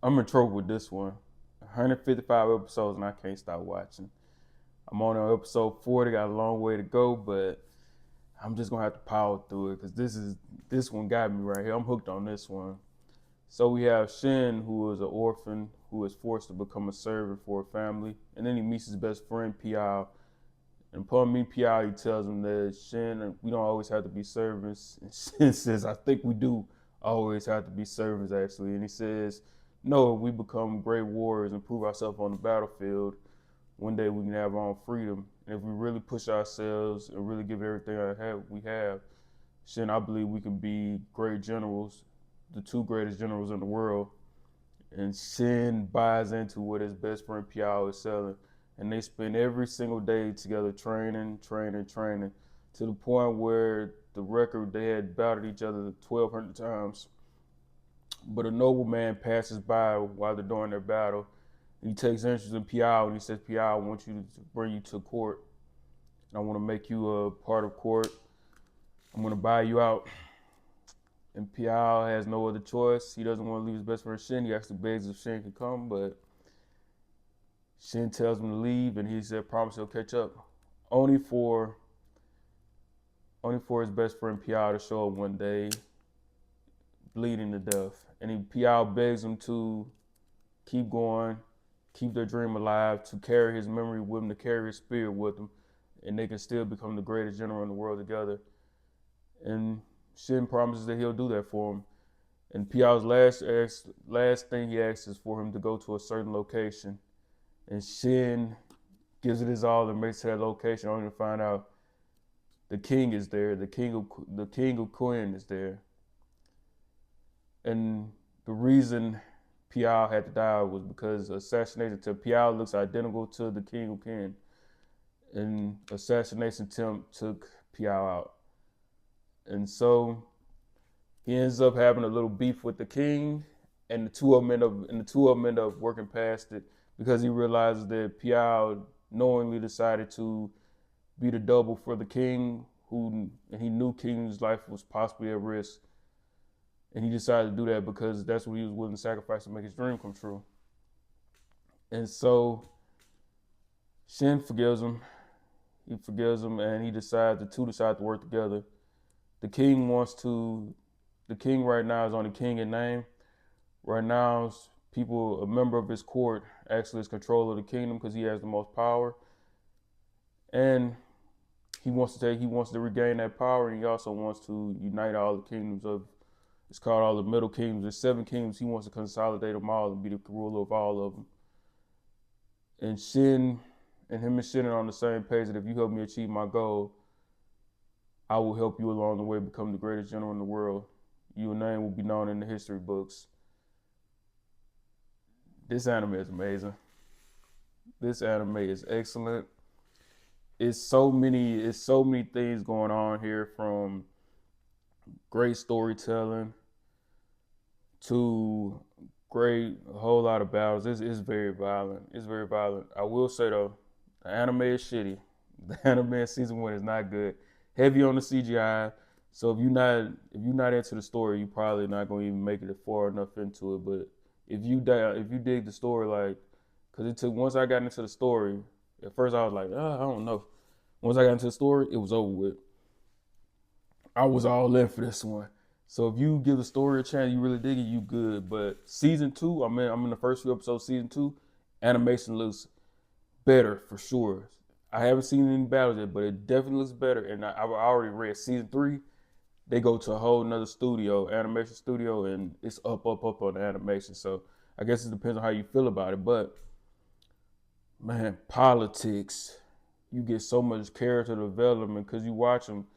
I'm in trouble with this one. 155 episodes and I can't stop watching. I'm on episode 40. Got a long way to go, but I'm just gonna have to power through it because this one got me right here. I'm hooked on this one. So we have Shin, who is an orphan who is forced to become a servant for a family, and then he meets his best friend Piao. And upon meeting Piao, he tells him that Shin, we don't always have to be servants. And Shin says, "I think we do always have to be servants, actually." And he says, "No, if we become great warriors and prove ourselves on the battlefield, one day we can have our own freedom. And if we really push ourselves and really give everything we have, Shin, I believe we can be great generals, the two greatest generals in the world." And Shin buys into what his best friend Piao is selling. And they spend every single day together training, to the point where the record they had battled each other 1,200 times. But a nobleman passes by while they're doing their battle. He takes interest in Piao and he says, "Piao, I want you to bring you to court. And I want to make you a part of court. I'm going to buy you out." And Piao has no other choice. He doesn't want to leave his best friend Shin. He actually begs if Shin can come, but Shin tells him to leave, and he said, "Promise he'll catch up." Only for only for his best friend Piao to show up one day, bleeding to death. And Piao begs him to keep going, keep their dream alive, to carry his memory with him, to carry his spirit with him, and they can still become the greatest general in the world together. And Shin promises that he'll do that for him. And Piao's last thing he asks is for him to go to a certain location. And Shin gives it his all and makes it to that location, only to find out the king is there. The king of Queen is there. And the reason Piao had to die was because assassination attempt. Piao looks identical to the king of Ken, and assassination attempt took Piao out. And so he ends up having a little beef with the king, and the two of them end up working past it because he realizes that Piao knowingly decided to be the double for the king, who and he knew King's life was possibly at risk, and he decided to do that because that's what he was willing to sacrifice to make his dream come true. And so Shin forgives him. He forgives him, and the two decide to work together. The king wants to. The king right now is only king in name. Right now, a member of his court, actually has control of the kingdom because he has the most power, and he wants to regain that power, and he also wants to unite all the kingdoms of. It's called all the middle kingdoms. There's seven kingdoms. He wants to consolidate them all and be the ruler of all of them. And him and Shin are on the same page that if you help me achieve my goal, I will help you along the way become the greatest general in the world. Your name will be known in the history books. This anime is amazing. This anime is excellent. It's so many things going on here, from great storytelling to a whole lot of battles. It's very violent. It's very violent. I will say though, the anime is shitty. The anime in season 1 is not good. Heavy on the CGI. So if you're not into the story, you probably not gonna even make it far enough into it. But if you dig the story, like, cause it took once I got into the story, at first I was like, I don't know. Once I got into the story, it was over with. I was all in for this one. So if you give the story a chance, you really dig it, you good. But season 2, I'm in the first few episodes. Season 2, animation looks better for sure. I haven't seen any battles yet, but it definitely looks better. And I've already read season 3. They go to a whole nother studio, animation studio, and it's up on the animation. So I guess it depends on how you feel about it. But man, politics, you get so much character development because you watch him.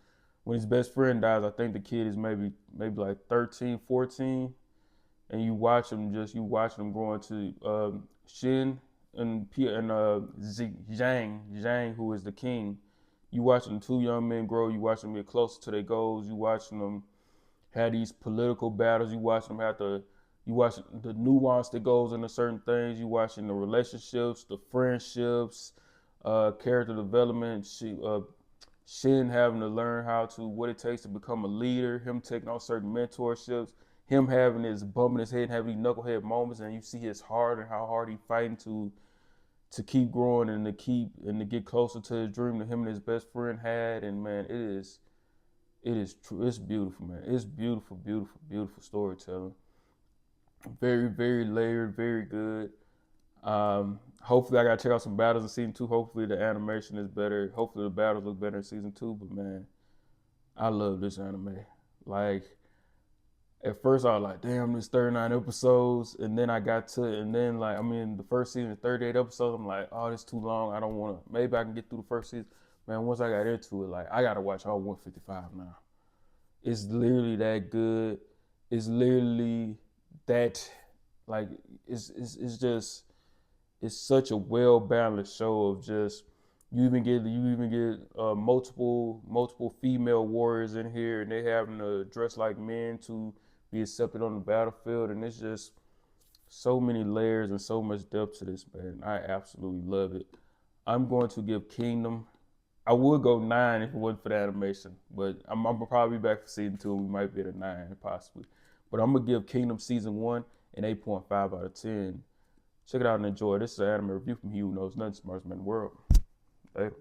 When his best friend dies, I think the kid is maybe like 13, 14, and you watch him grow into Shin and Zhang, who is the king. You watching the two young men grow. You watch them get closer to their goals. You watching them have these political battles. You watch the nuance that goes into certain things. You watching the relationships, the friendships, character development. Shin having to learn what it takes to become a leader. Him taking on certain mentorships. him having his bumping his head and having these knucklehead moments, and you see his heart and how hard he fighting to keep growing and to get closer to his dream that him and his best friend had. And man, it is true. It's beautiful, man. It's beautiful, beautiful, beautiful storytelling. Very, very layered, very good. Hopefully, I gotta check out some battles in season 2. Hopefully, the animation is better. Hopefully, the battles look better in season 2. But man, I love this anime. Like at first, I was like, "Damn, this 39 episodes," and then I got to, and then like, I mean, the first season, 38 episodes. I'm like, "Oh, this too long. I don't want to. Maybe I can get through the first season." Man, once I got into it, like, I gotta watch all 155 now. It's literally that good. It's literally that, like, it's just it's such a well balanced show of just you even get multiple female warriors in here, and they having to dress like men to be accepted on the battlefield, and it's just so many layers and so much depth to this, man. I absolutely love it. I'm going to give Kingdom. I would go 9 if it wasn't for the animation, but I'm gonna probably be back for season 2, and we might be at a 9 possibly. But I'm gonna give Kingdom season 1 an 8.5 out of 10. Check it out and enjoy. This is an anime review from He Who Knows Nothing, Smartest Man in the World. Later.